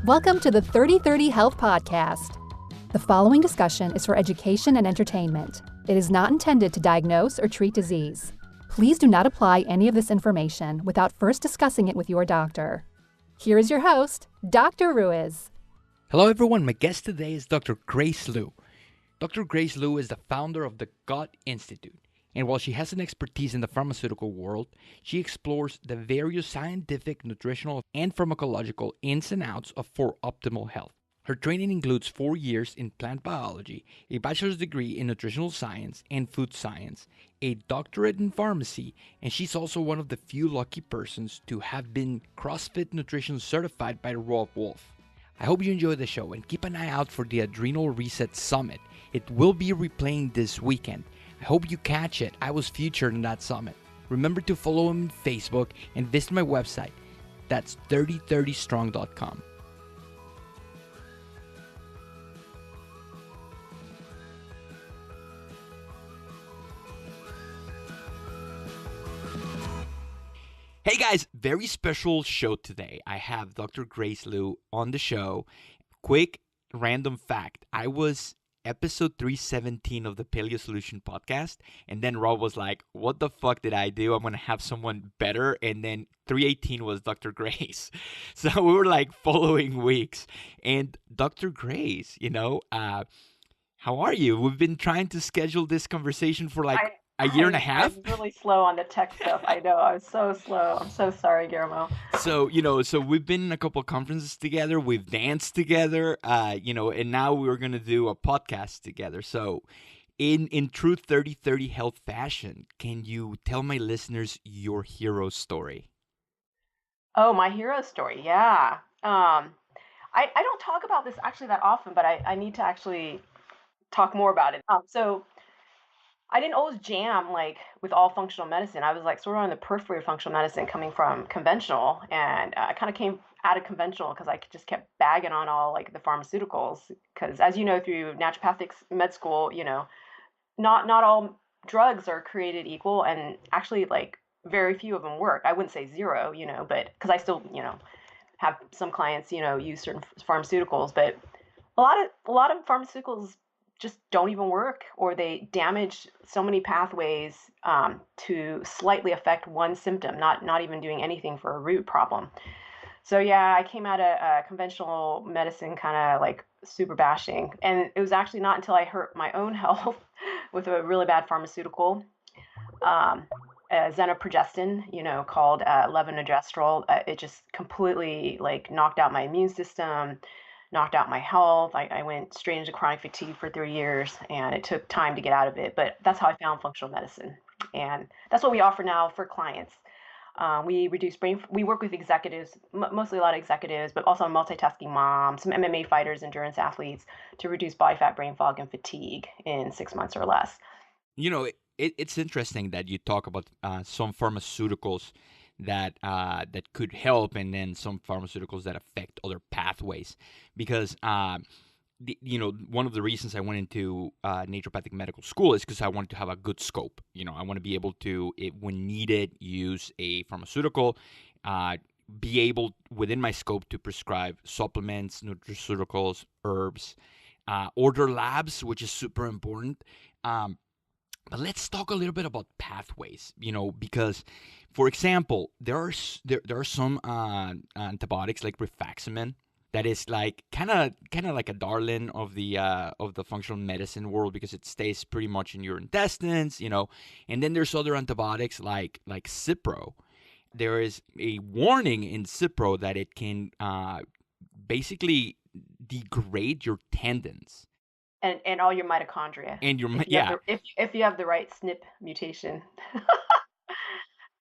Welcome to the 3030 Health Podcast. The following discussion is for education and entertainment. It is not intended to diagnose or treat disease. Please do not apply any of this information without first discussing it with your doctor. Here is your host, Dr. Ruiz. Hello everyone, my guest today is Dr. Grace Liu. Dr. Grace Liu is the founder of the Gut Institute, and while she has an expertise in the pharmaceutical world, she explores the various scientific, nutritional, and pharmacological ins and outs for optimal health. Her training includes 4 years in plant biology, a bachelor's degree in nutritional science and food science, a doctorate in pharmacy, and she's also one of the few lucky persons to have been Crossfit Nutrition Certified by Robb Wolf. I hope you enjoy the show and keep an eye out for the Adrenal Reset Summit. It will be replaying this weekend. I hope you catch it. I was featured in that summit. Remember to follow him on Facebook and visit my website. That's 3030strong.com. Hey guys, very special show today. I have Dr. Grace Liu on the show. Quick random fact. I was episode 317 of the Paleo Solution podcast, and then Rob was like, what the fuck did I do? I'm going to have someone better. And then 318 was Dr. Grace. So we were like following weeks. And Dr. Grace, how are you? We've been trying to schedule this conversation for like a year and a half. I'm really slow on the tech stuff. I know. I'm so slow. I'm so sorry, Guillermo. So we've been in a couple of conferences together. We've danced together, and now we're going to do a podcast together. So in true 3030 health fashion, can you tell my listeners your hero story? Oh, my hero story. Yeah. I don't talk about this actually that often, but I need to actually talk more about it. So I didn't always jam like with all functional medicine. I was like sort of on the periphery of functional medicine coming from conventional, and I kind of came out of conventional because I just kept bagging on all like the pharmaceuticals. Because as you know, through naturopathic med school, not all drugs are created equal, and actually like very few of them work. I wouldn't say zero, but because I still, have some clients, use certain pharmaceuticals, but a lot of pharmaceuticals just don't even work, or they damage so many pathways to slightly affect one symptom, not even doing anything for a root problem. So yeah, I came out of conventional medicine kind of like super bashing, and it was actually not until I hurt my own health with a really bad pharmaceutical, xenoprogestin, called levonorgestrel. It just completely like knocked out my immune system, knocked out my health. I went straight into chronic fatigue for 3 years, and it took time to get out of it. But that's how I found functional medicine, and that's what we offer now for clients. We work with executives, mostly a lot of executives, but also multitasking moms, some MMA fighters, endurance athletes, to reduce body fat, brain fog, and fatigue in 6 months or less. It's interesting that you talk about some pharmaceuticals that could help, and then some pharmaceuticals that affect other pathways, because one of the reasons I went into naturopathic medical school is because I wanted to have a good scope. I want to be able to, when needed, use a pharmaceutical, be able within my scope to prescribe supplements, nutraceuticals, herbs, order labs, which is super important. But let's talk a little bit about pathways, because, for example, there are some antibiotics like rifaximin that is like kind of like a darling of the functional medicine world, because it stays pretty much in your intestines, And then there's other antibiotics like Cipro. There is a warning in Cipro that it can basically degrade your tendons. And all your mitochondria. And your if you have the right SNP mutation.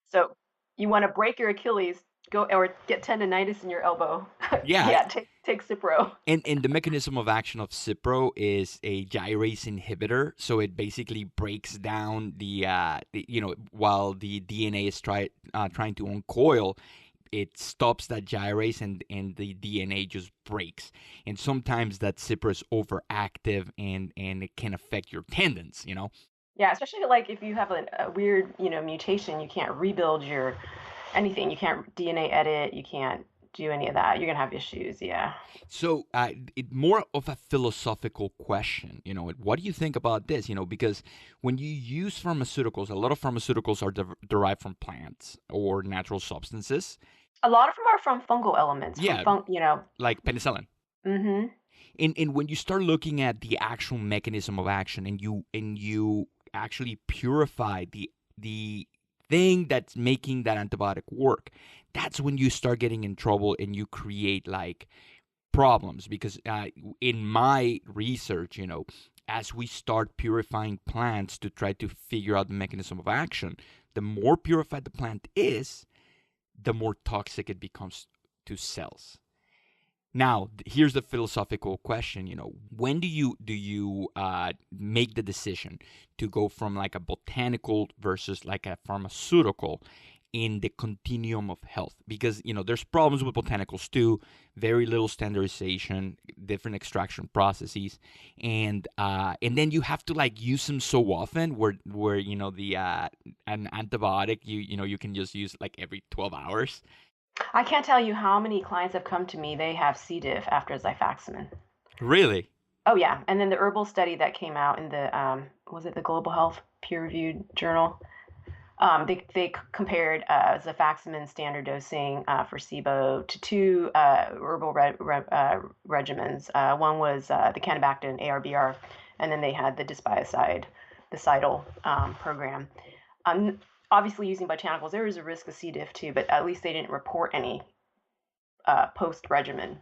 So you want to break your Achilles, go or get tendonitis in your elbow. Yeah. Take Cipro. And the mechanism of action of Cipro is a gyrase inhibitor, so it basically breaks down while the DNA is trying to uncoil, it stops that gyrase, and the DNA just breaks. And sometimes that Cipro is overactive, and it can affect your tendons, Yeah, especially like if you have a weird, mutation, you can't rebuild your anything. You can't DNA edit. You can't do any of that. You're gonna have issues. Yeah. So, it more of a philosophical question. What do you think about this? Because when you use pharmaceuticals, a lot of pharmaceuticals are derived from plants or natural substances. A lot of them are from fungal elements, from Yeah, like penicillin. Mm-hmm. And when you start looking at the actual mechanism of action, and you actually purify the thing that's making that antibiotic work, that's when you start getting in trouble and you create like problems. Because in my research, as we start purifying plants to try to figure out the mechanism of action, the more purified the plant is, the more toxic it becomes to cells. Now, here's the philosophical question. When do you make the decision to go from like a botanical versus like a pharmaceutical in the continuum of health? Because there's problems with botanicals too. Very little standardization, different extraction processes, and then you have to like use them so often where the an antibiotic you can just use like every 12 hours. I can't tell you how many clients have come to me. They have C. diff after Xifaxan. Really? Oh yeah, and then the herbal study that came out in the was it the Global Health peer-reviewed journal? They compared Xifaxan standard dosing for SIBO to two herbal regimens. One was the Canabactin ARBR, and then they had the Disbiocide, the Cidal program. Obviously, using botanicals, there is a risk of C. diff too, but at least they didn't report any post-regimen.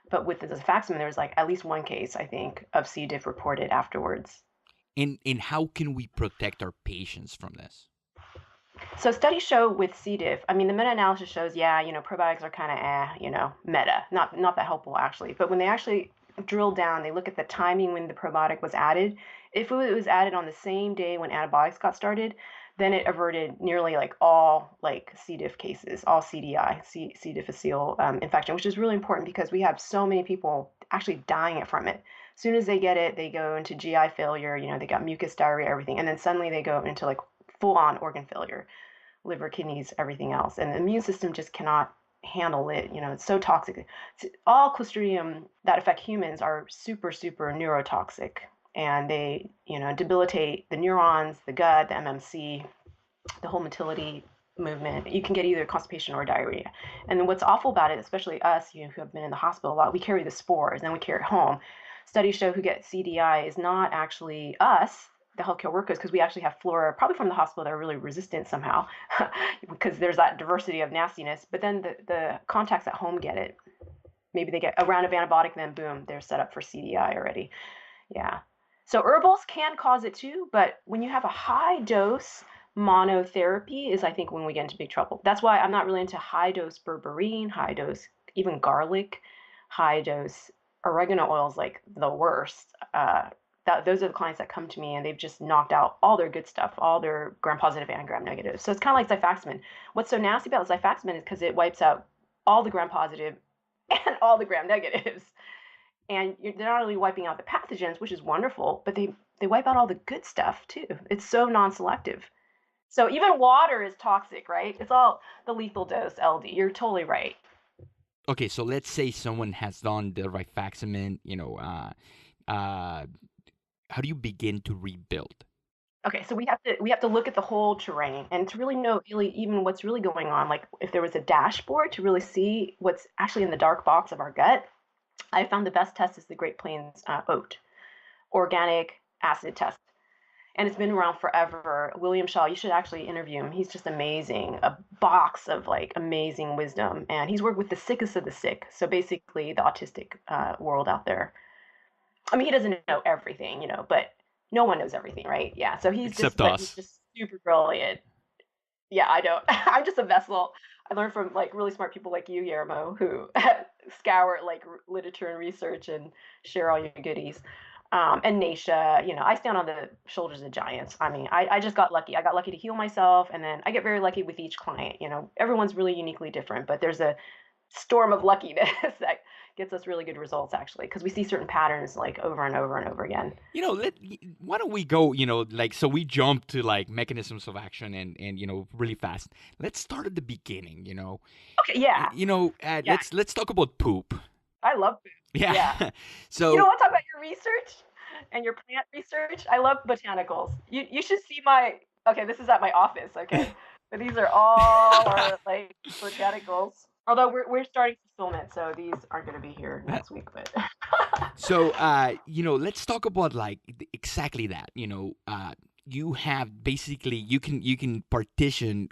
But with the Xifaxan, there was like at least one case, I think, of C. diff reported afterwards. And how can we protect our patients from this? So studies show with C. diff, I mean, the meta-analysis shows, probiotics are kind of, meta, not that helpful actually. But when they actually drill down, they look at the timing when the probiotic was added. If it was added on the same day when antibiotics got started, then it averted nearly like all like C. diff cases, all CDI, C. difficile infection, which is really important because we have so many people actually dying from it. As soon as they get it, they go into GI failure, they got mucus, diarrhea, everything. And then suddenly they go into like full-on organ failure, liver, kidneys, everything else. And the immune system just cannot handle it. It's so toxic. All Clostridium that affect humans are super, super neurotoxic. And they, debilitate the neurons, the gut, the MMC, the whole motility movement. You can get either constipation or diarrhea. And then what's awful about it, especially us, who have been in the hospital a lot, we carry the spores, then we carry it home. Studies show who get CDI is not actually us, the healthcare workers, because we actually have flora, probably from the hospital, that are really resistant somehow, because there's that diversity of nastiness. But then the contacts at home get it. Maybe they get a round of antibiotic, then boom, they're set up for CDI already. Yeah. So herbals can cause it too, but when you have a high dose monotherapy is, I think, when we get into big trouble. That's why I'm not really into high dose berberine, high dose, even garlic, high dose oregano oils, like the worst. Those are the clients that come to me and they've just knocked out all their good stuff, all their gram-positive and gram-negative. So it's kind of like Xifaxan. What's so nasty about Xifaxan is because it wipes out all the gram-positive and all the gram-negatives. And they're not only wiping out the pathogens, which is wonderful, but they wipe out all the good stuff too. It's so non-selective. So even water is toxic, right? It's all the lethal dose, LD. You're totally right. Okay, so let's say someone has done the rifaximin, how do you begin to rebuild? Okay, so we have to look at the whole terrain and to really know even what's really going on. Like if there was a dashboard to really see what's actually in the dark box of our gut, I found the best test is the Great Plains oat, organic acid test. And it's been around forever. William Shaw, you should actually interview him. He's just amazing. A box of like amazing wisdom. And he's worked with the sickest of the sick. So basically the autistic world out there. I mean, he doesn't know everything, but no one knows everything, right? Yeah. So he's Except just super brilliant. Yeah, I don't. I'm just a vessel. I learned from like really smart people like you, Yermo, who scour like literature and research and share all your goodies. And Naisha, I stand on the shoulders of giants. I mean, I just got lucky. I got lucky to heal myself, and then I get very lucky with each client. Everyone's really uniquely different, but there's a storm of luckiness that gets us really good results actually, because we see certain patterns like over and over and over again. Why don't we go, like, so we jump to like mechanisms of action and really fast. Let's start at the beginning. Okay, yeah, yeah. Let's talk about poop. I love food. Yeah. Yeah. So You don't want to talk about your research and your plant research? I love botanicals. You should see my, okay, this is at my office, okay? But these are all our like botanicals. Although we're starting fulfillment, so these aren't going to be here next week, but So, let's talk about like exactly that. You have basically you can partition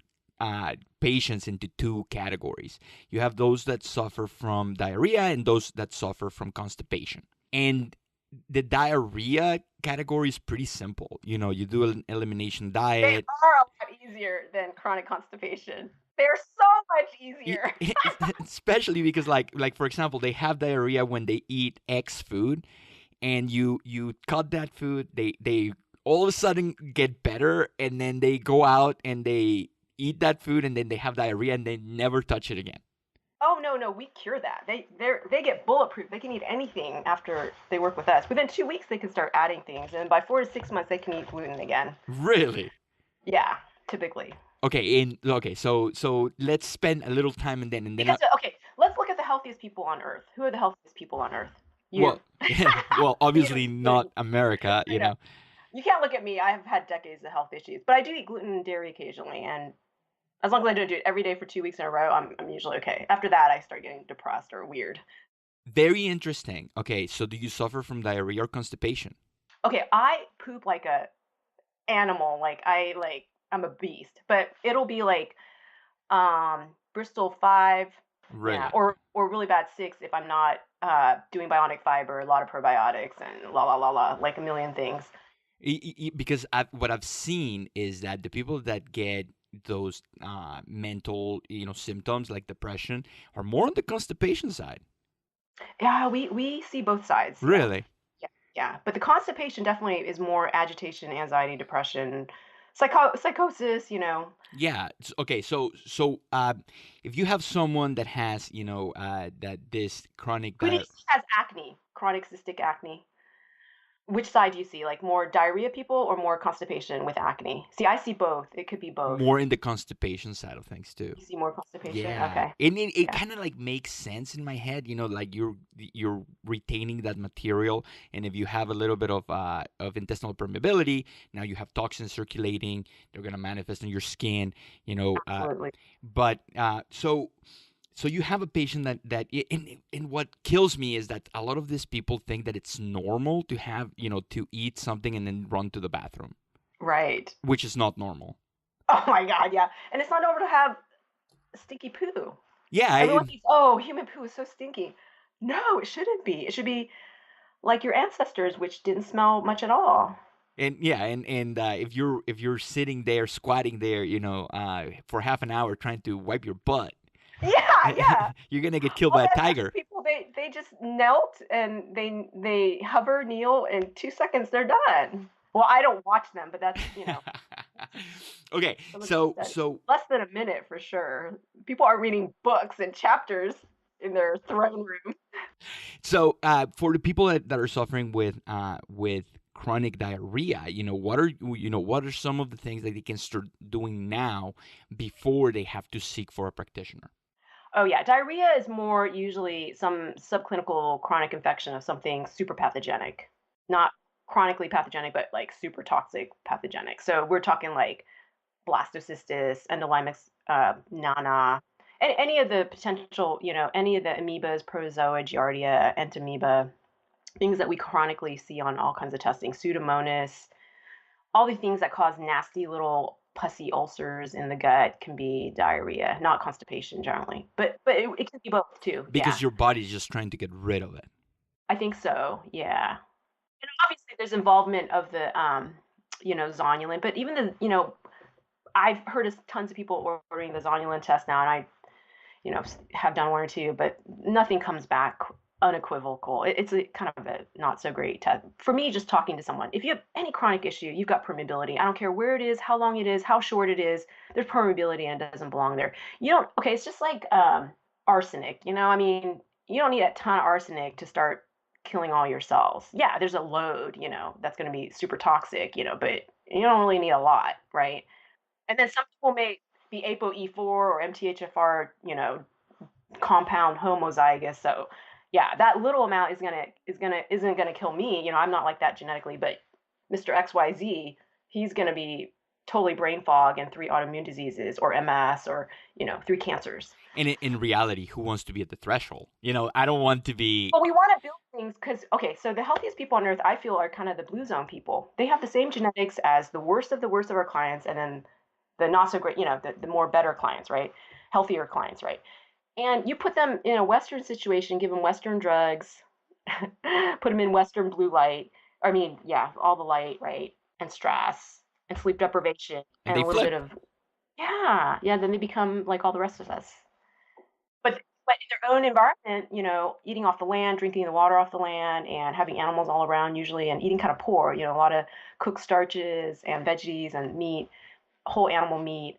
patients into two categories. You have those that suffer from diarrhea and those that suffer from constipation. And the diarrhea category is pretty simple. You do an elimination they diet. are a lot easier than chronic constipation. They're so much easier. Especially because like for example, they have diarrhea when they eat X food, and you cut that food, they all of a sudden get better, and then they go out and they eat that food, and then they have diarrhea and they never touch it again. Oh no, we cure that. They get bulletproof. They can eat anything after they work with us. Within 2 weeks, they can start adding things, and by 4 to 6 months, they can eat gluten again. Really? Yeah, typically. Okay, so let's spend a little time Because okay, let's look at the healthiest people on Earth. Who are the healthiest people on Earth? You. well, obviously not America, I know. You can't look at me. I have had decades of health issues, but I do eat gluten and dairy occasionally, and as long as I don't do it every day for 2 weeks in a row, I'm usually okay. After that, I start getting depressed or weird. Very interesting. Okay, so do you suffer from diarrhea or constipation? Okay, I poop like a animal. I'm a beast, but it'll be like Bristol 5, Really? yeah, or really bad 6 if I'm not doing bionic fiber, a lot of probiotics, and like a million things. Because what I've seen is that the people that get those mental, symptoms like depression are more on the constipation side. Yeah, we see both sides. Yeah. Really? Yeah. But the constipation definitely is more agitation, anxiety, depression, psychosis. Yeah. Okay. So if you have someone that has, that this chronic Who do you see has acne, chronic cystic acne? Which side do you see? Like more diarrhea people or more constipation with acne? See, I see both. It could be both. more in the constipation side of things too. You see more constipation? Yeah, Okay. and it Yeah. kind of like makes sense in my head, like you're retaining that material, and if you have a little bit of intestinal permeability, now you have toxins circulating, they're gonna manifest on your skin, Absolutely. but so you have a patient and what kills me is that a lot of these people think that it's normal to have, to eat something and then run to the bathroom, Right. which is not normal. Oh my God, yeah. And it's not over to have stinky poo. Yeah, Everyone thinks, oh, human poo is so stinky. No, it shouldn't be. It should be like your ancestors, which didn't smell much at all. and yeah, and if you're sitting there squatting there, for half an hour trying to wipe your butt, Yeah, yeah. you're gonna get killed All by a the ancestors tiger. people, they just knelt and they hover, kneel, in 2 seconds they're done. Well, I don't watch them, but that's Okay, some of so them said so less than a minute for sure. People are reading books and chapters in their throne room. so for the people that are suffering with chronic diarrhea, what are some of the things that they can start doing now before they have to seek for a practitioner? Oh yeah, diarrhea is more usually some subclinical chronic infection of something super pathogenic. Not chronically pathogenic, but like super toxic pathogenic. So we're talking like blastocystis, endolimus nana, and any of the potential, any of the amoebas, protozoa, giardia, entamoeba, things that we chronically see on all kinds of testing, pseudomonas, all the things that cause nasty little pussy ulcers in the gut can be diarrhea, not constipation generally, but it can be both too. Yeah, Because your body's just trying to get rid of it. I think so. Yeah, and obviously there's involvement of the zonulin, but even I've heard of tons of people ordering the zonulin test now, and I have done one or two, but nothing comes back unequivocal. It's a kind of a not so great test. For me, just talking to someone, if you have any chronic issue, you've got permeability. I don't care where it is, how long it is, how short it is, there's permeability and it doesn't belong there. Okay, it's just like arsenic, I mean, you don't need a ton of arsenic to start killing all your cells. Yeah, there's a load, that's going to be super toxic, but you don't really need a lot, right? And then some people may be ApoE4 or MTHFR, compound homozygous. So yeah, that little amount isn't gonna kill me. I'm not like that genetically, but Mr. XYZ, he's gonna be totally brain fog and 3 autoimmune diseases or MS or 3 cancers. And in reality, who wants to be at the threshold? I don't want to be. But we want to build things because, okay, so the healthiest people on earth, I feel, are kind of the blue zone people. They have the same genetics as the worst of the worst of our clients, and then the not so great, the more better clients, right? Healthier clients, right? And you put them in a Western situation, give them Western drugs, put them in Western blue light. I mean, yeah, all the light, right? And stress and sleep deprivation And and they a little bit flip. of, yeah, then they become like all the rest of us. But in their own environment, eating off the land, drinking the water off the land, and having animals all around usually, and eating kind of poor, a lot of cooked starches and veggies and meat, whole animal meat.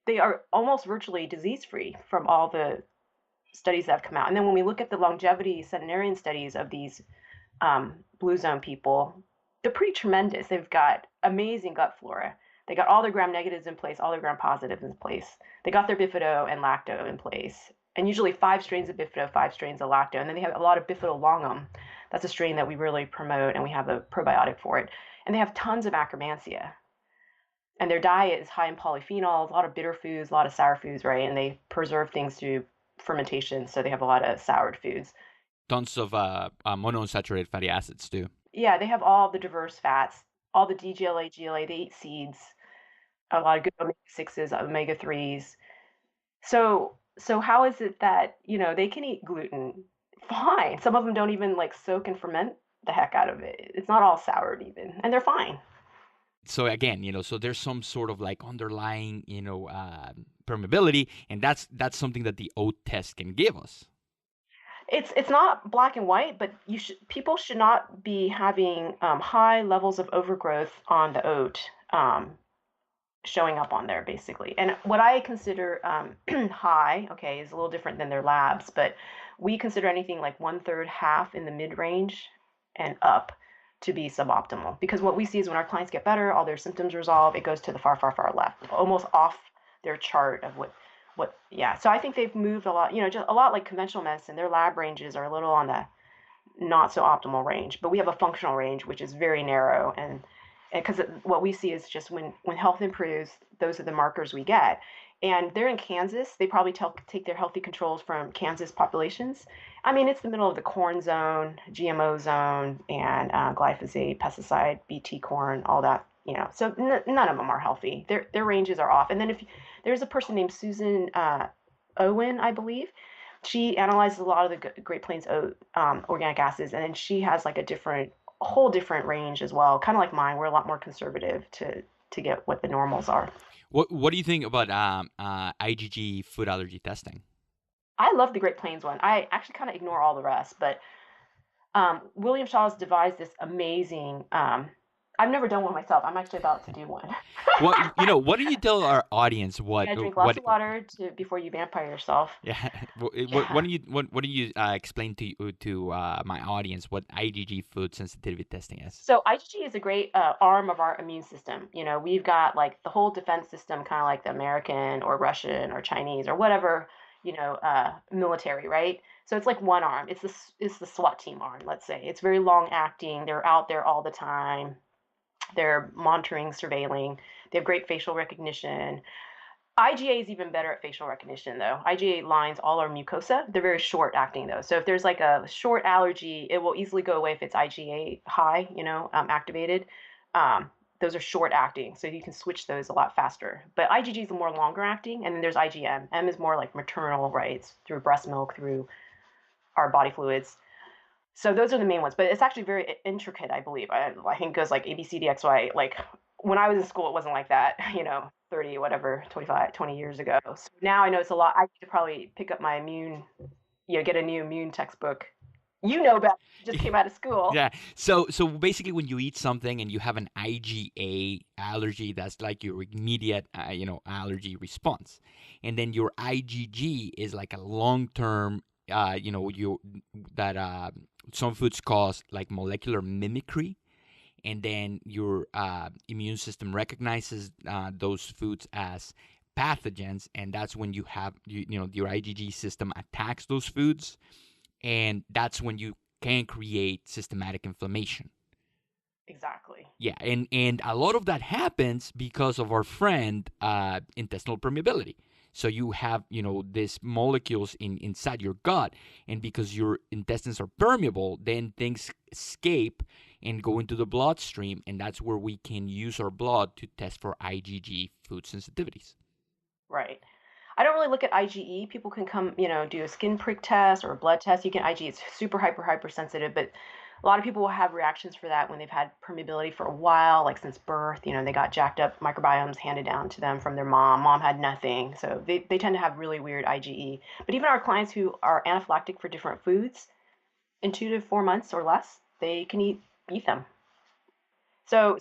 They are almost virtually disease free from all the studies that have come out. And then when we look at the longevity centenarian studies of these blue zone people, they're pretty tremendous. They've got amazing gut flora. They got all their gram negatives in place, all their gram positives in place. They got their bifido and lacto in place. And usually 5 strains of bifido, 5 strains of lacto. And then they have a lot of bifido longum. That's a strain that we really promote, and we have a probiotic for it. And they have tons of Akkermansia. And their diet is high in polyphenols, a lot of bitter foods, a lot of sour foods, right? And they preserve things through fermentation, so they have a lot of soured foods. Tons of monounsaturated fatty acids too. Yeah, they have all the diverse fats, all the DGLA, GLA. They eat seeds, a lot of good omega 6s, omega 3s. So how is it that they can eat gluten fine? Some of them don't even like soak and ferment the heck out of it. It's not all soured even, and they're fine. So again, so there's some sort of like underlying, permeability, and that's something that the oat test can give us. It's not black and white, but people should not be having high levels of overgrowth on the oat showing up on there basically. And what I consider high, okay, is a little different than their labs, but we consider anything like 1/3 half in the mid range and up to be suboptimal. Because what we see is when our clients get better, all their symptoms resolve, it goes to the far, far, far left, almost off their chart of yeah. So I think they've moved a lot, just a lot like conventional medicine. Their lab ranges are a little on the not so optimal range, but we have a functional range, which is very narrow. And because what we see is just when health improves, those are the markers we get. And they're in Kansas. They probably take their healthy controls from Kansas populations. I mean, it's the middle of the corn zone, GMO zone, and glyphosate, pesticide, BT corn, all that. So none of them are healthy. Their ranges are off. And then if there's a person named Susan Owen, I believe, she analyzes a lot of the Great Plains oat organic acids, and then she has like a whole different range as well. Kind of like mine, we're a lot more conservative to get what the normals are. What do you think about IgG food allergy testing? I love the Great Plains one. I actually kind of ignore all the rest, but William Shaw has devised this amazing. I've never done one myself. I'm actually about to do one. What do you tell our audience? Yeah, drink lots of water before you vampire yourself. Yeah. Yeah. What do you explain to my audience what IgG food sensitivity testing is? So IgG is a great arm of our immune system. We've got like the whole defense system, kind of like the American or Russian or Chinese or whatever, military, right? So it's like one arm. It's the SWAT team arm, let's say. It's very long acting. They're out there all the time. They're monitoring, surveilling. They have great facial recognition. IgA is even better at facial recognition, though. IgA lines all our mucosa. They're very short acting, though. So if there's like a short allergy, it will easily go away if it's IgA high, activated. Those are short acting, so you can switch those a lot faster. But IgG is more longer acting, and then there's IgM. M is more like maternal, right? It's through breast milk, through our body fluids. So those are the main ones, but it's actually very intricate, I believe. I think it goes like A, B, C, D, X, Y. Like when I was in school, it wasn't like that, 30, whatever, 25, 20 years ago. So now I know it's a lot. I need to probably pick up my get a new immune textbook You know better. You just came out of school. Yeah. So basically, when you eat something and you have an IgA allergy, that's like your immediate, allergy response, and then your IgG is like a long term, you that some foods cause like molecular mimicry, and then your immune system recognizes those foods as pathogens, and that's when you have your IgG system attacks those foods, and that's when you can create systematic inflammation. Exactly. Yeah, and a lot of that happens because of our friend intestinal permeability. So you have these molecules inside your gut, and because your intestines are permeable, then things escape and go into the bloodstream, and that's where we can use our blood to test for IgG food sensitivities. Right. I don't really look at IgE. People can come, do a skin prick test or a blood test. You can IgE. It's super hypersensitive, but a lot of people will have reactions for that when they've had permeability for a while, like since birth. They got jacked up microbiomes handed down to them from their mom. Mom had nothing, so they tend to have really weird IgE. But even our clients who are anaphylactic for different foods, in 2 to 4 months or less, they can eat them. So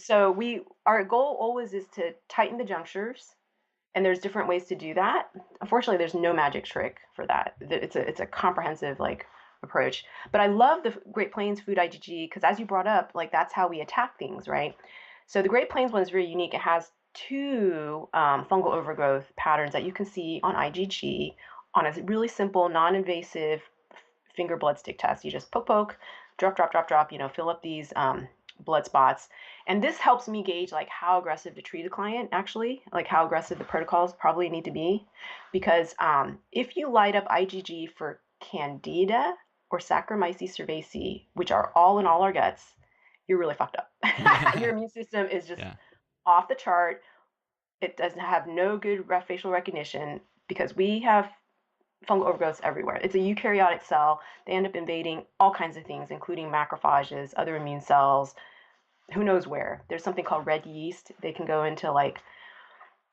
our goal always is to tighten the junctures, and there's different ways to do that. Unfortunately, there's no magic trick for that. It's a comprehensive approach. But I love the Great Plains food IgG because, as you brought up, that's how we attack things, right? So the Great Plains one is very unique. It has two fungal overgrowth patterns that you can see on IgG on a really simple, non-invasive finger blood stick test. You just poke, drop, fill up these blood spots. And this helps me gauge how aggressive to treat a client, actually, how aggressive the protocols probably need to be. Because if you light up IgG for Candida or Saccharomyces cerevisiae, which are all in all our guts, you're really fucked up. Your immune system is just off the chart. It doesn't have no good facial recognition because we have fungal overgrowths everywhere. It's a eukaryotic cell. They end up invading all kinds of things, including macrophages, other immune cells, who knows where. There's something called red yeast. They can go into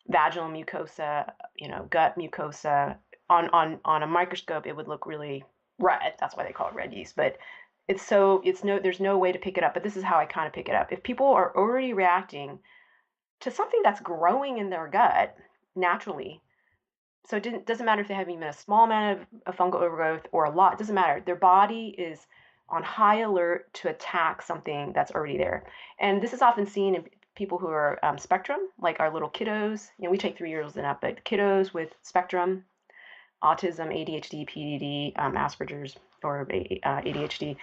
vaginal mucosa, gut mucosa. On a microscope, it would look really red. That's why they call it red yeast. But there's no way to pick it up. But this is how I kind of pick it up. If people are already reacting to something that's growing in their gut naturally, so it doesn't matter if they have even a small amount of fungal overgrowth or a lot. It doesn't matter. Their body is on high alert to attack something that's already there. And this is often seen in people who are spectrum, like our little kiddos. We take 3 years and up, but kiddos with spectrum, autism, ADHD, PDD, Asperger's, or ADHD,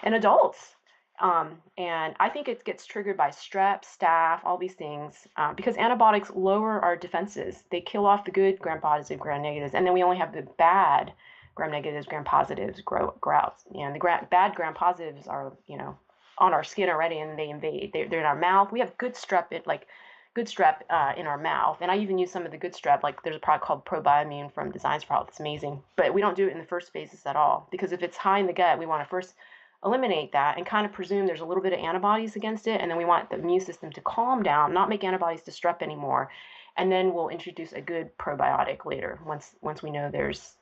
and adults. And I think it gets triggered by strep, staph, all these things, because antibiotics lower our defenses. They kill off the good gram-positive, gram-negatives, and then we only have the bad gram-negatives, gram-positives, grouts. The bad gram-positives are, on our skin already, and they invade. They're in our mouth. We have good strep, in our mouth, and I even use some of the good strep. There's a product called Probioimmune from Designs for Health. It's amazing, but we don't do it in the first phases at all, because if it's high in the gut, we want to first eliminate that and kind of presume there's a little bit of antibodies against it, and then we want the immune system to calm down, not make antibodies to strep anymore, and then we'll introduce a good probiotic later once we know there's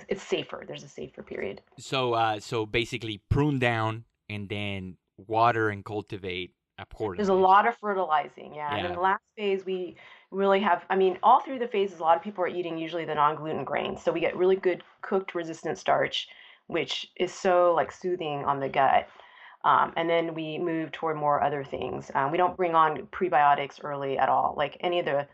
it's safer. There's a safer period. So basically prune down and then water and cultivate accordingly. There's a lot of fertilizing, and then the last phase we really have, all through the phases, a lot of people are eating usually the non-gluten grains, so we get really good cooked resistant starch, which is so soothing on the gut. And then we move toward more other things. We don't bring on prebiotics early at all, like any of the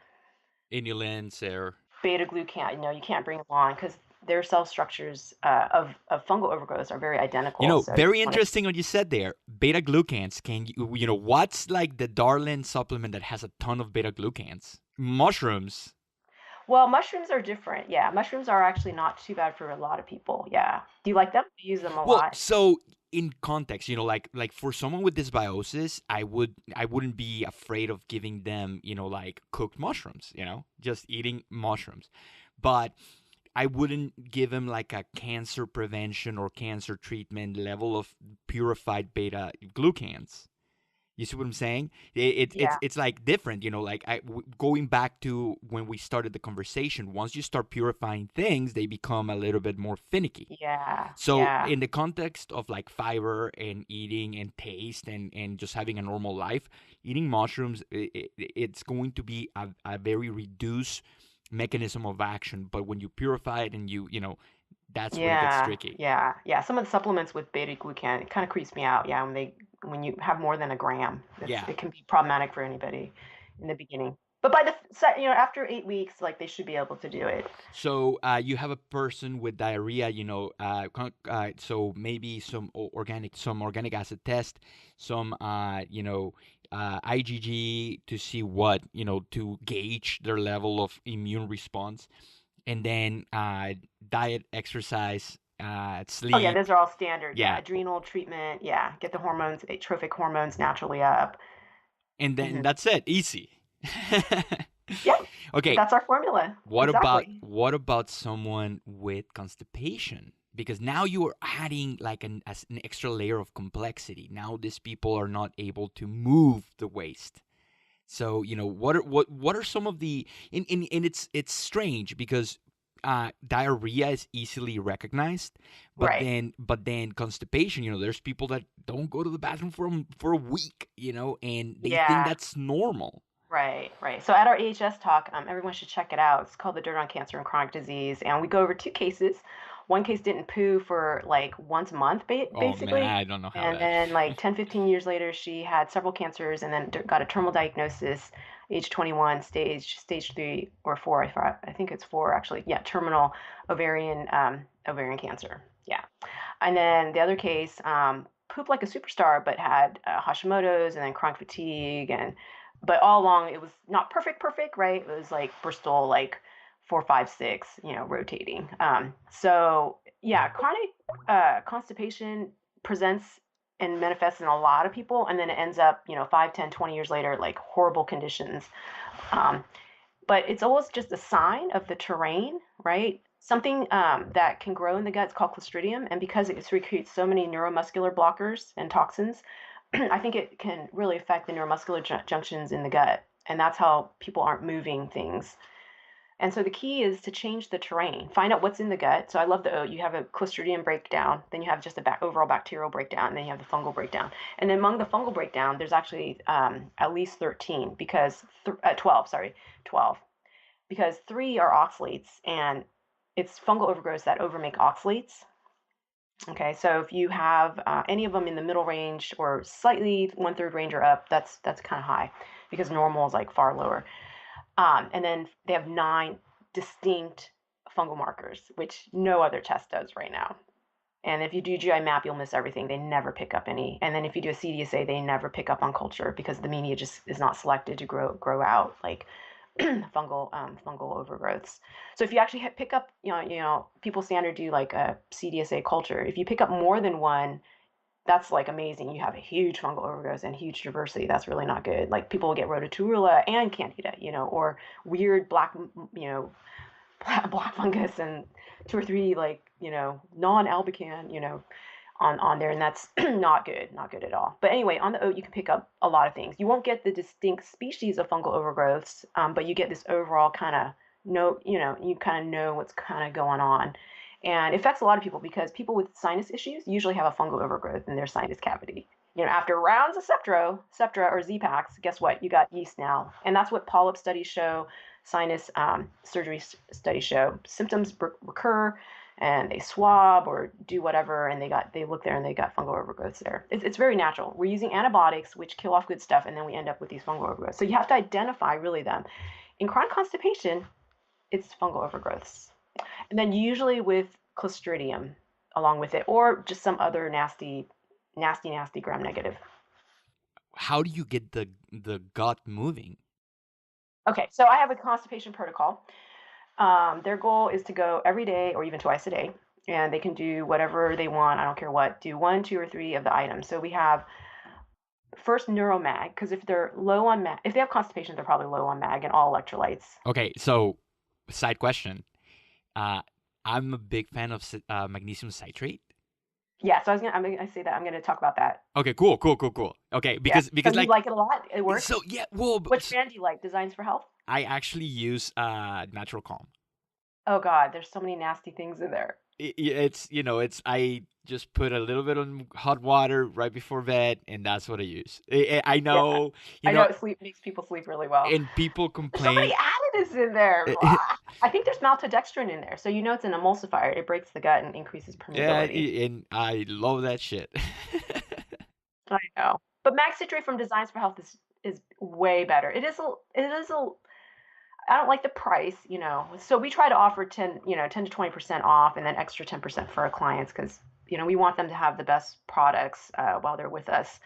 inulins or beta-glucan. You can't bring them on because their cell structures of fungal overgrowths are very identical. Very interesting what you said there. Beta-glucans. Can you, what's the darling supplement that has a ton of beta-glucans? Mushrooms. Well, mushrooms are different. Yeah, mushrooms are actually not too bad for a lot of people. Yeah. Do you like them? Do you use them a lot? So in context, like for someone with dysbiosis, I wouldn't be afraid of giving them, cooked mushrooms, just eating mushrooms. But I wouldn't give them a cancer prevention or cancer treatment level of purified beta glucans. You see what I'm saying? Yeah. It's like different, like going back to when we started the conversation. Once you start purifying things, they become a little bit more finicky. Yeah. So Yeah. in the context of like fiber and eating and taste and just having a normal life, eating mushrooms, it's going to be a very reduced mechanism of action. But when you purify it and that's where it gets Yeah. tricky. Yeah. Yeah. Some of the supplements with beta glucan, it kind of creeps me out. Yeah, when you have more than a gram, Yeah. it can be problematic for anybody in the beginning. But by after 8 weeks, like they should be able to do it. So you have a person with diarrhea, so maybe some organic acid test, some, IgG to see what, to gauge their level of immune response, and then diet, exercise, Oh yeah, sleep. those are all standard. Yeah, Yeah, adrenal treatment. Yeah, get the trophic hormones naturally up. and then Hmm. that's it, easy. Yeah, Okay, that's our formula. Exactly. what about someone with constipation? Because now you are adding like an extra layer of complexity. Now these people are not able to move the waste. So what are some of the and it's strange because diarrhea is easily recognized, Right. but then constipation. There's people that don't go to the bathroom for a week. And they think Yeah. that's normal. Right, right. So at our AHS talk, everyone should check it out. It's called The Dirt on Cancer and Chronic Disease, and we go over two cases. One case didn't poo for like once a month, Oh man, basically, I don't know how and that. then like 10, 15 years later, she had several cancers, and then got a terminal diagnosis, age 21, stage 3 or 4. I think it's 4 actually. Yeah, terminal ovarian cancer. Yeah, and then the other case, pooped like a superstar, but had Hashimoto's and then chronic fatigue, but all along it was not perfect, right? It was like Bristol, like 4, 5, 6, rotating. So yeah, chronic constipation presents and manifests in a lot of people, and then it ends up, 5, 10, 20 years later, like horrible conditions. Um, but it's always just a sign of the terrain, right? Something that can grow in the gut is called Clostridium, and because it secretes so many neuromuscular blockers and toxins, I think it can really affect the neuromuscular junctions in the gut, and that's how people aren't moving things. And so the key is to change the terrain, find out what's in the gut. So I love the oat. You have a Clostridium breakdown, then you have just a overall bacterial breakdown, and then you have the fungal breakdown. And then among the fungal breakdown, there's actually at least 13 because 12, sorry, 12, because 3 are oxalates, and it's fungal overgrowths that overmake oxalates. Okay, so if you have any of them in the middle range or slightly 1/3 range or up, that's kind of high because normal is like far lower. And then they have 9 distinct fungal markers, which no other test does right now. And if you do GI map, you'll miss everything. They never pick up any. And then if you do a CDSA, they never pick up on culture because the media just is not selected to grow out like fungal overgrowths. So if you actually pick up, people standard do like a CDSA culture. If you pick up more than one, that's like amazing. You have a huge fungal overgrowth and huge diversity. That's really not good. Like people will get rhodotorula and candida, or weird black fungus and 2 or 3 like, non-albican, on there, and that's not good at all. But anyway, on the oat, you can pick up a lot of things. You won't get the distinct species of fungal overgrowths, but you get this overall kind of you kind of know what's kind of going on. And it affects a lot of people because people with sinus issues usually have a fungal overgrowth in their sinus cavity. After rounds of Septra or Z-Paks, guess what? You got yeast now. And that's what polyp studies show, sinus surgery studies show. Symptoms recur, and they swab or do whatever, and they look there and they got fungal overgrowths there. It's very natural. We're using antibiotics which kill off good stuff, and then we end up with these fungal overgrowths. So you have to identify really them. In chronic constipation, it's fungal overgrowths, and then usually with Clostridium along with it, or just some other nasty gram negative. How do you get the gut moving? Okay, so I have a constipation protocol. Their goal is to go every day or even twice a day, and they can do whatever they want. I don't care what. Do 1, 2, or 3 of the items. So we have first neuromag, because if they're low on mag, if they have constipation, they're probably low on mag and all electrolytes. Okay, so side question. Uh, I'm a big fan of magnesium citrate. Yeah, so I say that I'm gonna talk about that. Okay, cool. Okay, Yeah. So because you like like it a lot? It works? so yeah, well, Which brand do you like? Designs for Health? I actually use Natural Calm. Oh God, there's so many nasty things in there. It's it's I just put a little bit on hot water right before bed, and that's what I use. I Yeah, know, I know it makes people sleep really well. and people There's so many complain. additives in there. Blah. I think there's maltodextrin in there, so you know it's an emulsifier. It breaks the gut and increases Yeah, permeability. and I love that shit. I know. But mag citrate from Designs for Health is way better. It is a I don't like the price, you know. So we try to offer 10 to 20% off and then extra 10% for our clients because, we want them to have the best products while they're with us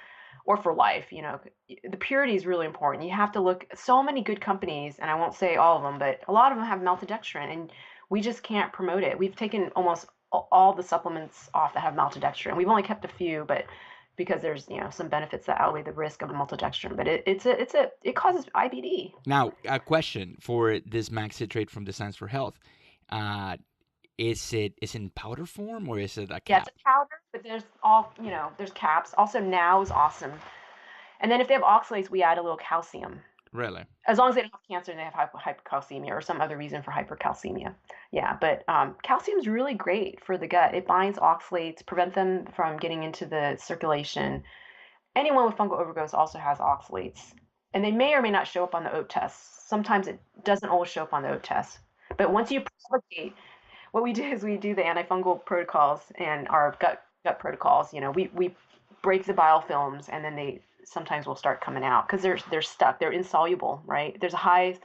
or for life. The purity is really important. You have to look at so many good companies, and I won't say all of them, but a lot of them have maltodextrin, and we just can't promote it. We've taken almost all the supplements off that have maltodextrin. We've only kept a few, but because there's some benefits that outweigh the risk of maltodextrin, but it causes IBD. Now, a question for this max citrate from Designs for Health. Uh, is in powder form or is it a Yeah, it's cap? a powder, but there's caps. Also, now is awesome. And then if they have oxalates, we add a little calcium. Really? As long as they don't have cancer and they have hypercalcemia or some other reason for hypercalcemia. Yeah, but calcium is really great for the gut. It binds oxalates, prevent them from getting into the circulation. Anyone with fungal overgrowth also has oxalates, and they may or may not show up on the OAT test. Sometimes it doesn't always show up on the OAT test. But once you propagate, what we do is we do the antifungal protocols and our gut protocols. We break the biofilms, and then they sometimes will start coming out because they're stuck. They're insoluble, right? There's a high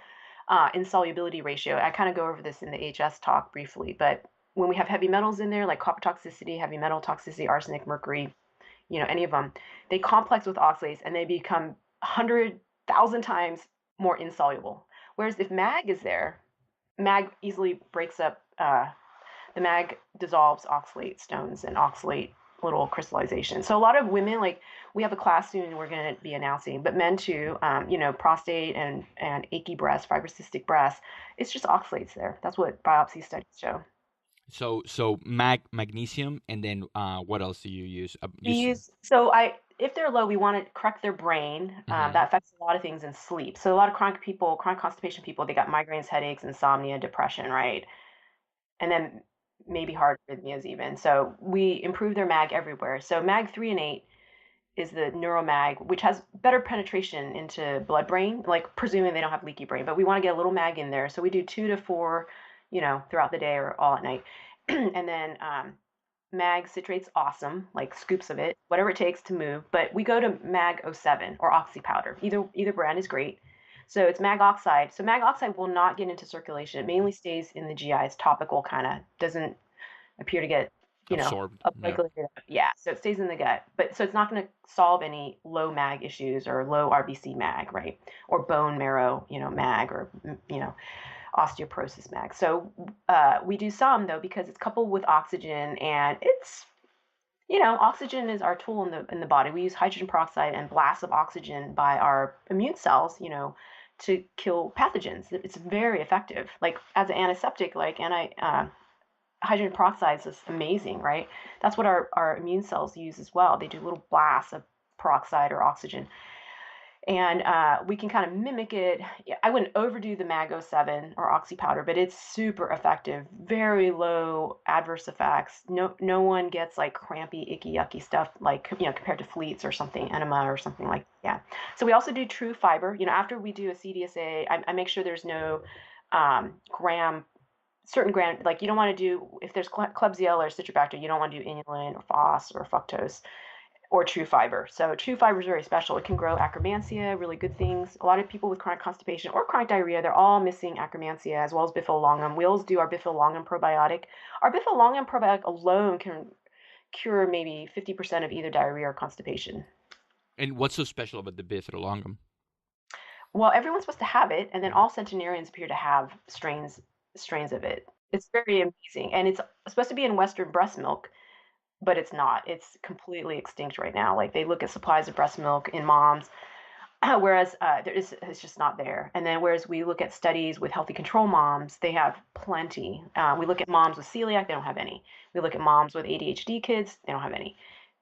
insolubility ratio. I kind of go over this in the HS talk briefly, but when we have heavy metals in there, like copper toxicity, heavy metal toxicity, arsenic, mercury, any of them, they complex with oxalates and they become 100,000 times more insoluble. Whereas if mag is there, mag easily breaks up. The mag dissolves oxalate stones and oxalate little crystallization. So a lot of women, like we have a class soon we're going to be announcing, but men too, prostate and achy breast, fibrocystic breast, it's just oxalates there. That's what biopsy studies show. So magnesium, and then what else do you use? If they're low, we want to correct their brain. Mhm. That affects a lot of things in sleep. So a lot of chronic constipation people, they got migraines, headaches, insomnia, depression, right? And then maybe heart arrhythmias even. So we improve their mag everywhere. So mag 3 and 8 is the neuromag, which has better penetration into blood brain, like presuming they don't have leaky brain. But we want to get a little mag in there. So we do 2 to 4, throughout the day or all at night. And then mag citrate's awesome, like scoops of it, whatever it takes to move. But we go to mag 07 or oxy powder. Either brand is great. So it's mag oxide. So mag oxide will not get into circulation. It mainly stays in the GI. It's topical, kind of doesn't appear to get, Absorbed. Yeah. upregulated. Yeah, so it stays in the gut. But so it's not going to solve any low mag issues or low RBC mag, right? Or bone marrow, mag or, osteoporosis mag. So we do some though because it's coupled with oxygen, and it's oxygen is our tool in the body. We use hydrogen peroxide and blasts of oxygen by our immune cells, to kill pathogens. It's very effective. Like as an antiseptic, like hydrogen peroxide is amazing, right? That's what our immune cells use as well. They do little blasts of peroxide or oxygen, and we can kind of mimic it. I wouldn't overdo the Mag 07 or oxy powder, but it's super effective. Very low adverse effects. No one gets like crampy, icky, yucky stuff like compared to fleets or something, enema or something like yeah. So we also do true fiber. After we do a CDSA, I make sure there's no certain gram, like you don't want to do, if there's Klebsiella or Citrobacter, you don't want to do inulin or phos or fructose or true fiber. So true fiber is very special. It can grow akkermansia, really good things. A lot of people with chronic constipation or chronic diarrhea, they're all missing akkermansia as well as bifidolongum. We always do our bifidolongum probiotic. Our bifidolongum probiotic alone can cure maybe 50% of either diarrhea or constipation. And what's so special about the bifidolongum? Well, everyone's supposed to have it, and then all centenarians appear to have strains of it. It's very amazing, and it's supposed to be in Western breast milk, but it's not. It's completely extinct right now. Like they look at supplies of breast milk in moms. Whereas it's just not there. And then whereas we look at studies with healthy control moms, they have plenty. We look at moms with celiac, they don't have any. We look at moms with ADHD kids, they don't have any.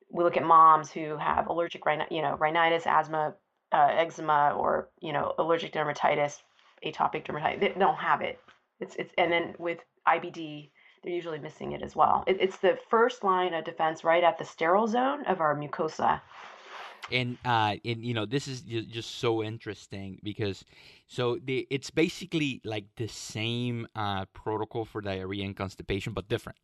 We look at moms who have allergic rhinitis, asthma, eczema, or allergic dermatitis, atopic dermatitis. They don't have it. It's and then with IBD, they're usually missing it as well. It's the first line of defense right at the sterile zone of our mucosa. And this is just so interesting because it's basically like the same protocol for diarrhea and constipation, but different.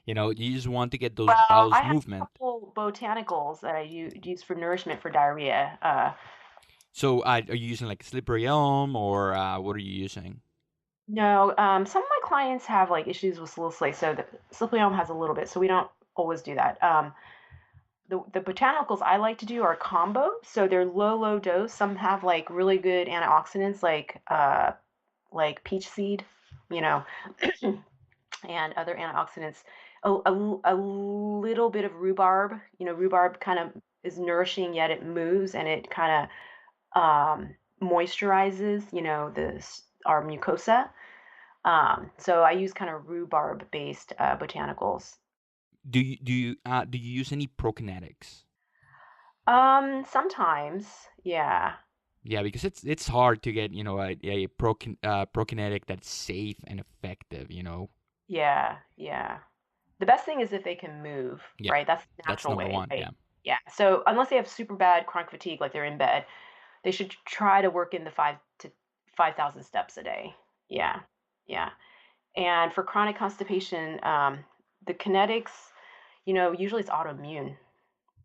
You just want to get those Well, bowels I have a movement. couple botanicals that I use for nourishment for diarrhea. So are you using like slippery elm or what are you using? No, some of my clients have like issues with salicylate, so the slippery elm has a little bit, so we don't always do that. The botanicals I like to do are combo, so they're low dose. Some have like really good antioxidants, like peach seed, you know, and other antioxidants. A little bit of rhubarb. Rhubarb kind of is nourishing, yet it moves and it kind of moisturizes, our mucosa. So I use kind of rhubarb-based botanicals. Do you use any prokinetics? Sometimes, yeah, Yeah, because it's hard to get prokinetic that's safe and effective. yeah. The best thing is if they can move, Yeah, right? That's the that's natural number way, one. right? Yeah. Yeah. So unless they have super bad chronic fatigue, like they're in bed, they should try to work in the 5,000 steps a day. Yeah, yeah. And for chronic constipation, the kinetics, usually it's autoimmune.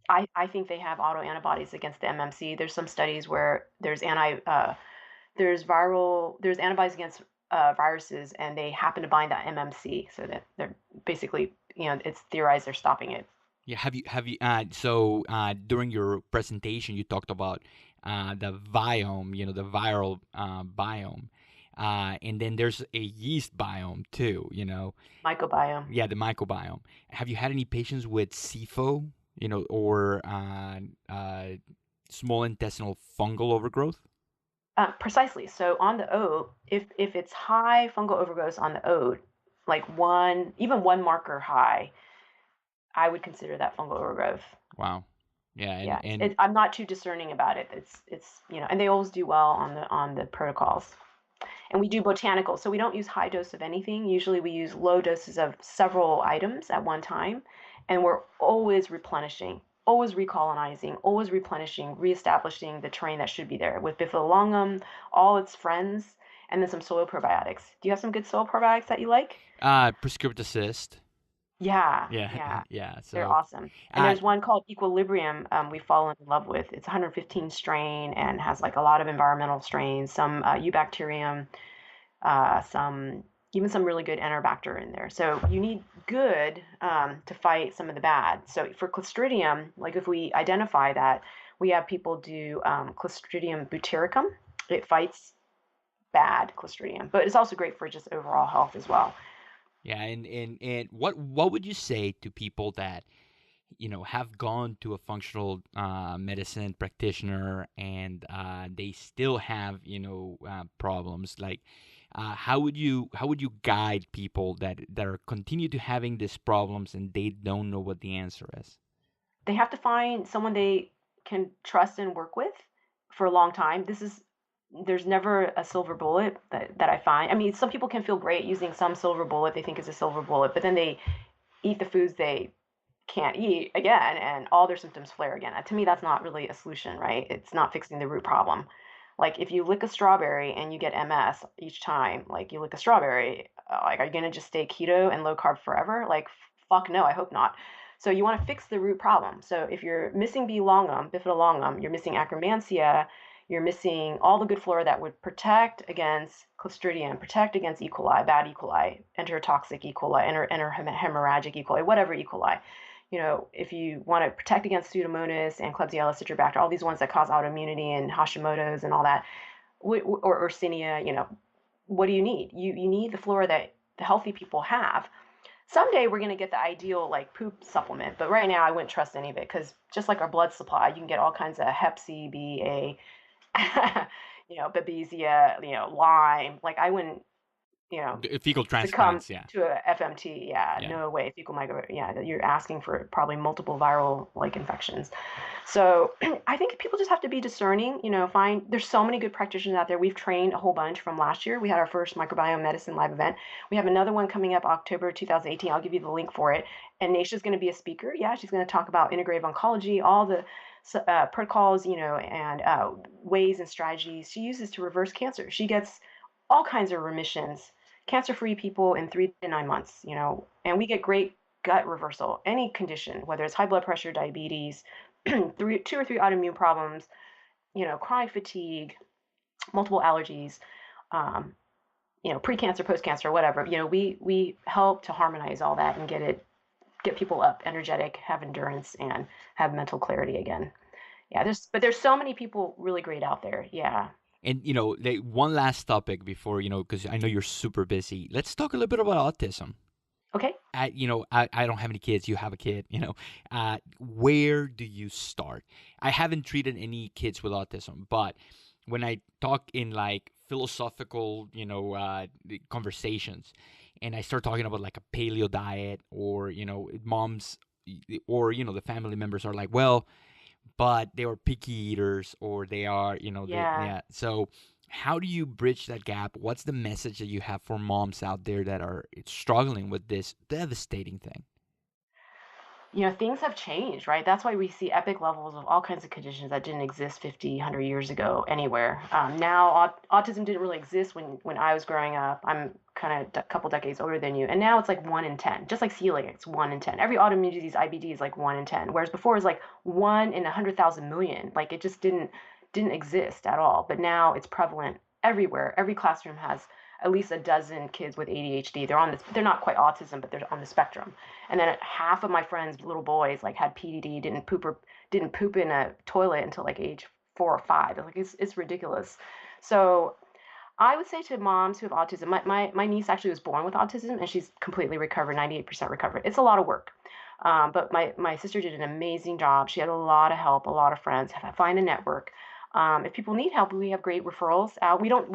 I think they have autoantibodies against the MMC. There's some studies where there's antibodies against viruses, and they happen to bind that MMC, so that they're basically, it's theorized they're stopping it. Yeah. Have you during your presentation you talked about the biome, the viral biome, and then there's a yeast biome too. Microbiome. Yeah, the microbiome. Have you had any patients with SIFO, or small intestinal fungal overgrowth? Precisely. So on the oat, if it's high fungal overgrowth on the oat, like even one marker high, I would consider that fungal overgrowth. Wow. Yeah, and Yeah, and I'm not too discerning about it. It's and they always do well on the protocols. And we do botanical, so we don't use high dose of anything. Usually we use low doses of several items at one time, and we're always replenishing, always recolonizing, always replenishing, reestablishing the terrain that should be there with bifidobacterium, all its friends, and then some soil probiotics. Do you have some good soil probiotics that you like? prescriptive assist. Yeah, Yeah, yeah. yeah. They're So, awesome. And uh, there's one called Equilibrium we've fallen in love with. It's 115 strain and has like a lot of environmental strains, some Eubacterium, some even some really good Enterobacter in there. So you need good to fight some of the bad. So for Clostridium, like if we identify that, we have people do Clostridium butyricum. It fights bad Clostridium, but it's also great for just overall health as well. yeah, and what would you say to people that have gone to a functional medicine practitioner and they still have problems? Like, how would you guide people that are continue to having these problems and they don't know what the answer is? They have to find someone they can trust and work with for a long time. There's never a silver bullet that I find. I mean, some people can feel great using some silver bullet they think is a silver bullet, but then they eat the foods they can't eat again and all their symptoms flare again. To me, that's not really a solution, right? It's not fixing the root problem. Like if you lick a strawberry and you get MS each time, like you lick a strawberry, like are you going to just stay keto and low carb forever? Like fuck no, I hope not. So you want to fix the root problem. So if you're missing B longum, bifidolongum, you're missing Akkermansia, you're missing all the good flora that would protect against Clostridium, protect against E. coli, bad E. coli, enterotoxic E. coli, hemorrhagic E. coli, whatever E. coli. If you want to protect against Pseudomonas and Klebsiella citrobacter, all these ones that cause autoimmunity and Hashimoto's and all that, or Yersinia, what do you need? You need the flora that the healthy people have. Someday we're going to get the ideal like poop supplement, but right now I wouldn't trust any of it because just like our blood supply, you can get all kinds of Hep C, B, A, Babesia, Lyme. Like I wouldn't, you know, Fecal succumb transplants, yeah. to a FMT. Yeah, Yeah. no way. Fecal micro. Yeah, you're asking for probably multiple viral like infections. So I think people just have to be discerning. Find there's so many good practitioners out there. We've trained a whole bunch from last year. We had our first microbiome medicine live event. We have another one coming up October 2018. I'll give you the link for it. And Naisha's going to be a speaker. Yeah, she's going to talk about integrative oncology, all the protocols, and ways and strategies she uses to reverse cancer. She gets all kinds of remissions, cancer-free people in 3 to 9 months, and we get great gut reversal. Any condition, whether it's high blood pressure, diabetes, two or three autoimmune problems, chronic fatigue, multiple allergies, um, pre-cancer, post-cancer, whatever. We help to harmonize all that and get people up, energetic, have endurance, and have mental clarity again. Yeah, there's so many people really great out there. Yeah. And one last topic before, because I know you're super busy. Let's talk a little bit about autism. Okay. I don't have any kids. You have a kid. Where do you start? I haven't treated any kids with autism, but when I talk in like philosophical, conversations, and I start talking about like a paleo diet, or moms, or the family members are like, well, but they are picky eaters, or they are, Yeah. yeah. So how do you bridge that gap? What's the message that you have for moms out there that are struggling with this devastating thing? Things have changed, right? That's why we see epic levels of all kinds of conditions that didn't exist 50, 100 years ago anywhere. Now, autism didn't really exist when I was growing up. I'm kind of a couple decades older than you. And now it's like 1 in 10, just like celiac, it's 1 in 10. Every autoimmune disease, IBD, is like 1 in 10. Whereas before it was like 1 in 100,000 million. Like it just didn't exist at all. But now it's prevalent everywhere. Every classroom has at least a dozen kids with ADHD. They're not quite autism, but they're on the spectrum. And then half of my friends, little boys, like had PDD, didn't poop in a toilet until like age 4 or 5. Like it's ridiculous. So I would say to moms who have autism, my niece actually was born with autism and she's completely recovered, 98% recovered. It's a lot of work. But my sister did an amazing job. She had a lot of help, a lot of friends. Find a network. If people need help, we have great referrals. We don't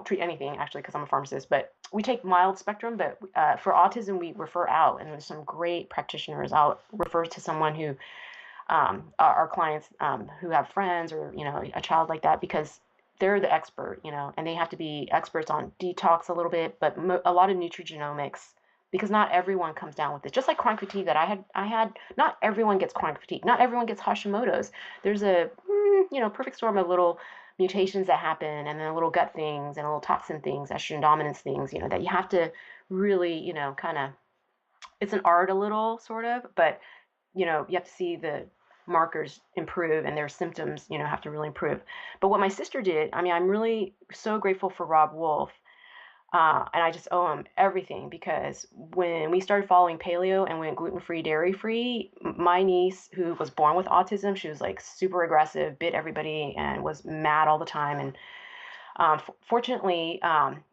treat anything actually because I'm a pharmacist, but we take mild spectrum. But for autism, we refer out, and there's some great practitioners. I'll refer to someone who our clients who have friends or a child like that, because they're the expert, and they have to be experts on detox a little bit, but a lot of nutrigenomics, because not everyone comes down with it. Just like chronic fatigue that I had, not everyone gets chronic fatigue. Not everyone gets Hashimoto's. There's a perfect storm of little mutations that happen, and then little gut things and little toxin things, estrogen dominance things, that you have to really, kind of, it's an art a little sort of, but you have to see the markers improve and their symptoms, have to really improve. But what my sister did, I mean, I'm really so grateful for Robb Wolf. And I just owe him everything, because when we started following paleo and went gluten-free, dairy-free, my niece, who was born with autism, she was like super aggressive, bit everybody, and was mad all the time. And fortunately,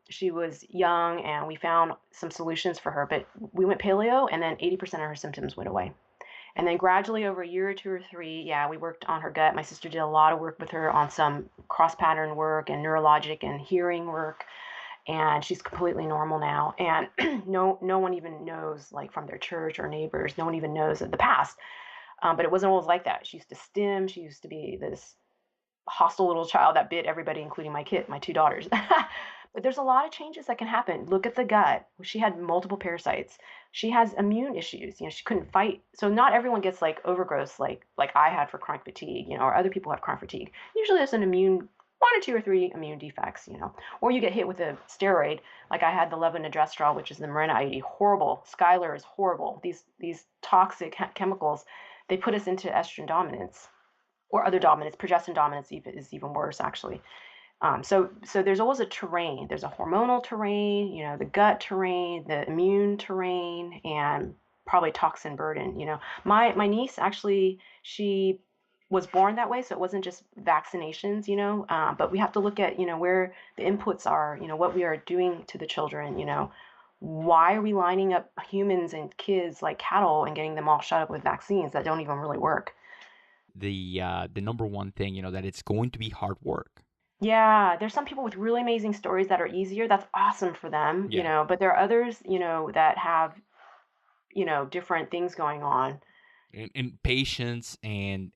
she was young and we found some solutions for her. But we went paleo, and then 80% of her symptoms went away. And then gradually over a year or 2 or 3, yeah, we worked on her gut. My sister did a lot of work with her on some cross pattern work and neurologic and hearing work, and she's completely normal now. And no one even knows, like from their church or neighbors, no one even knows of the past. But it wasn't always like that. She used to stim. She used to be this hostile little child that bit everybody, including my 2 daughters. But there's a lot of changes that can happen. Look at the gut. She had multiple parasites. She has immune issues. She couldn't fight. So not everyone gets like overgrowth like I had for chronic fatigue, or other people have chronic fatigue. Usually there's an immune, 1 or 2 or 3 immune defects, or you get hit with a steroid. Like I had the levonorgestrel, which is the Mirena IUD, horrible. Skylar is horrible. These toxic chemicals, they put us into estrogen dominance or other dominance. Progestin dominance is even worse, actually. So there's always a terrain. There's a hormonal terrain, the gut terrain, the immune terrain, and probably toxin burden. My niece actually, she was born that way, so it wasn't just vaccinations, but we have to look at, where the inputs are, what we are doing to the children, why are we lining up humans and kids like cattle and getting them all shot up with vaccines that don't even really work? the number one thing, that it's going to be hard work. Yeah, there's some people with really amazing stories that are easier. That's awesome for them, Yeah. but there are others, that have, different things going on. And patience and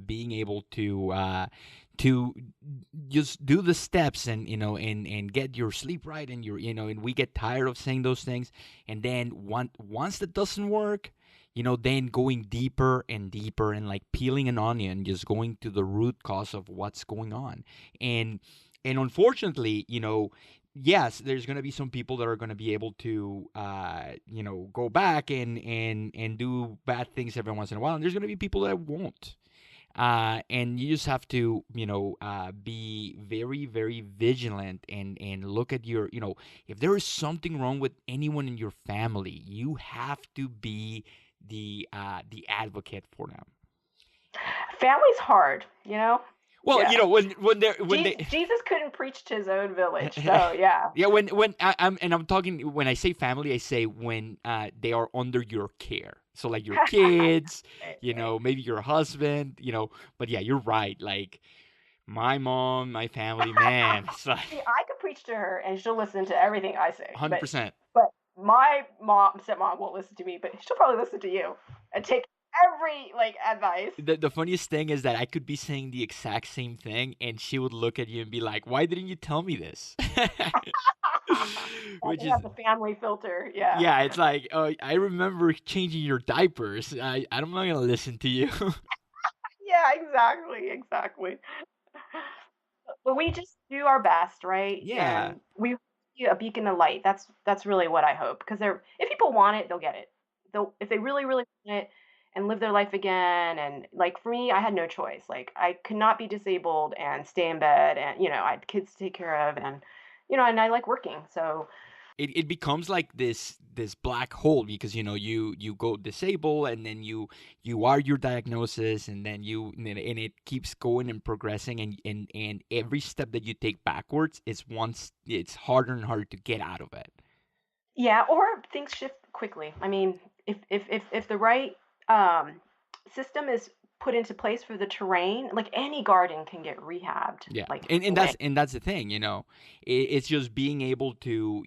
being able to just do the steps and and get your sleep right, and and we get tired of saying those things, and then once that doesn't work, then going deeper and deeper and like peeling an onion, just going to the root cause of what's going on. And unfortunately, yes, there's going to be some people that are going to be able to, go back and do bad things every once in a while. And there's going to be people that won't. And you just have to, be very, very vigilant and look at your, if there is something wrong with anyone in your family, you have to be the advocate for them. Family's hard, Well, Yeah. when they Jesus couldn't preach to his own village, so yeah. yeah, I'm talking, when I say family, I say when they are under your care. So like your kids, Right. maybe your husband, but yeah, you're right. Like my mom, my family, man, it's like See, I could preach to her and she'll listen to everything I say, 100%. but my stepmom won't listen to me, but she'll probably listen to you and take every advice. The funniest thing is that I could be saying the exact same thing, and she would look at you and be like, "Why didn't you tell me this?" Which They is, have the family filter, yeah. yeah, it's like, oh, I remember changing your diapers. I'm not gonna listen to you. Yeah, exactly. But we just do our best, right? Yeah. And we be a beacon of light. That's really what I hope. Because if people want it, they'll get it. If they really, really want it and live their life again. And like for me, I had no choice. Like I could not be disabled and stay in bed, and I had kids to take care of, and and I like working. So It becomes like this black hole, because you go disable, and then you are your diagnosis, and then and it keeps going and progressing, and every step that you take backwards it's harder and harder to get out of it. yeah, or things shift quickly. I mean, if the right um, system is put into place for the terrain, like any garden can get rehabbed, Yeah, like and away. that's the thing, it's just being able to,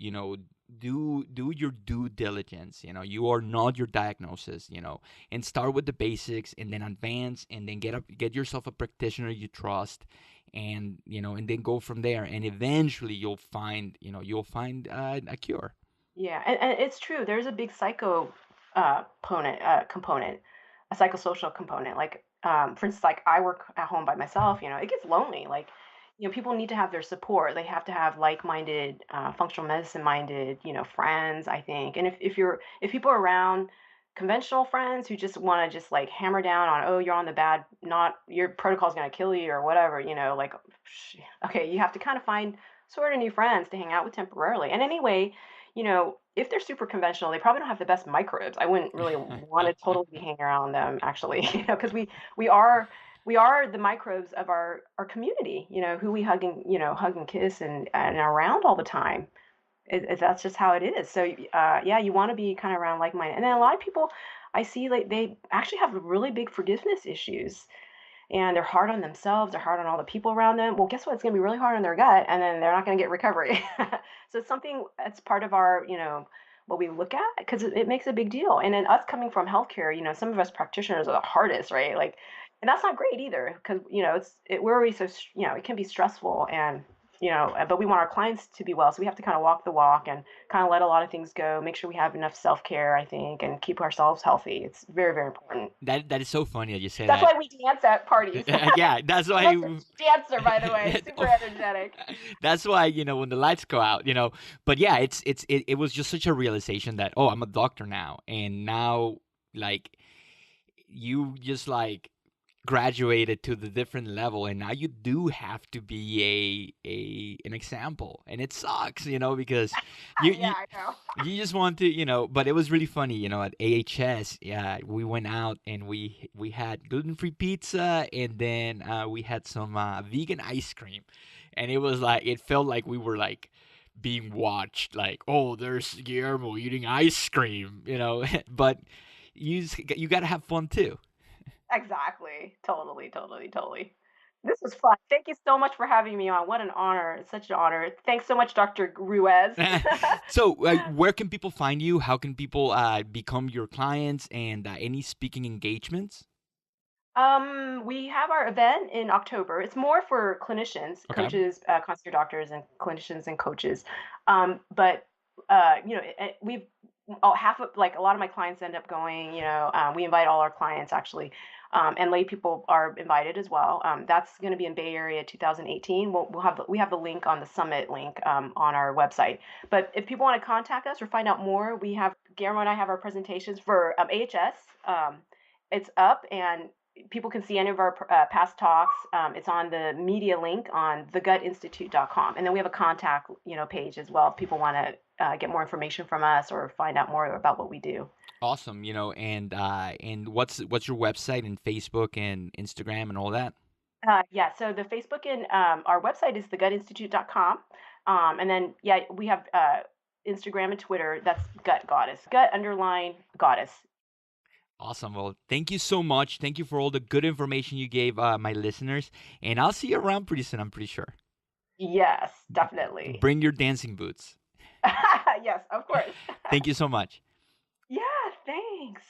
do your due diligence. You are not your diagnosis, and start with the basics, and then advance, and then get yourself a practitioner you trust, and then go from there, and eventually you'll find a cure. Yeah, and it's true. There's a big component, a psychosocial component. Like, for instance, like I work at home by myself. It gets lonely. Like, people need to have their support. They have to have like-minded, functional medicine-minded, friends. I think. And if people are around conventional friends who just want to just like hammer down on, oh, you're on the bad, not your protocol's gonna kill you or whatever. Like, okay, you have to kind of find sort of new friends to hang out with temporarily. And anyway, if they're super conventional, they probably don't have the best microbes. I wouldn't really want to totally be hanging around them, actually, because we are we are the microbes of our community. Who we hug and kiss and are around all the time. That's just how it is. So yeah, you want to be kind of around like-minded. And then a lot of people I see, like, they actually have really big forgiveness issues, and they're hard on themselves, they're hard on all the people around them. Well, guess what? It's going to be really hard on their gut, and then they're not going to get recovery. So it's something that's part of our, what we look at, because it makes a big deal. And then us coming from healthcare, some of us practitioners are the hardest, right? Like, and that's not great either, because we're already so it can be stressful, and but we want our clients to be well, so we have to kind of walk the walk and kind of let a lot of things go, make sure we have enough self-care, I think, and keep ourselves healthy. It's very, very important. That is so funny that you say That's that. why we dance at parties. Yeah, that's why. I'm a dancer, by the way, super energetic. That's why, when the lights go out, But yeah, it was just such a realization that, oh, I'm a doctor now, and now, like, you just like graduated to the different level, and now you do have to be an example, and it sucks, because you Yeah, I know. you just want to, but it was really funny, at AHS. Yeah, we went out and we had gluten-free pizza, and then we had some vegan ice cream, and it felt like we were like being watched, like, oh, there's Guillermo eating ice cream, but you got to have fun too. Exactly. Totally, totally, totally. This was fun. Thank you so much for having me on. What an honor. It's such an honor. Thanks so much, Dr. Ruiz. So, where can people find you? How can people become your clients and any speaking engagements? We have our event in October. It's more for clinicians, Okay. coaches, concierge doctors, and clinicians and coaches. But we've half of like a lot of my clients end up going. We invite all our clients actually, and lay people are invited as well. That's going to be in Bay Area 2018. We have the link on the summit link on our website. But if people want to contact us or find out more, we have Guillermo and I have our presentations for AHS. It's up and people can see any of our past talks. It's on the media link on thegutinstitute.com. And then we have a contact, page as well if people want to get more information from us or find out more about what we do. Awesome. And what's your website and Facebook and Instagram and all that? Yeah, so the Facebook and our website is thegutinstitute.com. And then, yeah, we have Instagram and Twitter. That's Gut Goddess, gut_goddess. Awesome. Well, thank you so much. Thank you for all the good information you gave my listeners. And I'll see you around pretty soon, I'm pretty sure. Yes, definitely. Bring your dancing boots. Yes, of course. Thank you so much. Yeah, thanks.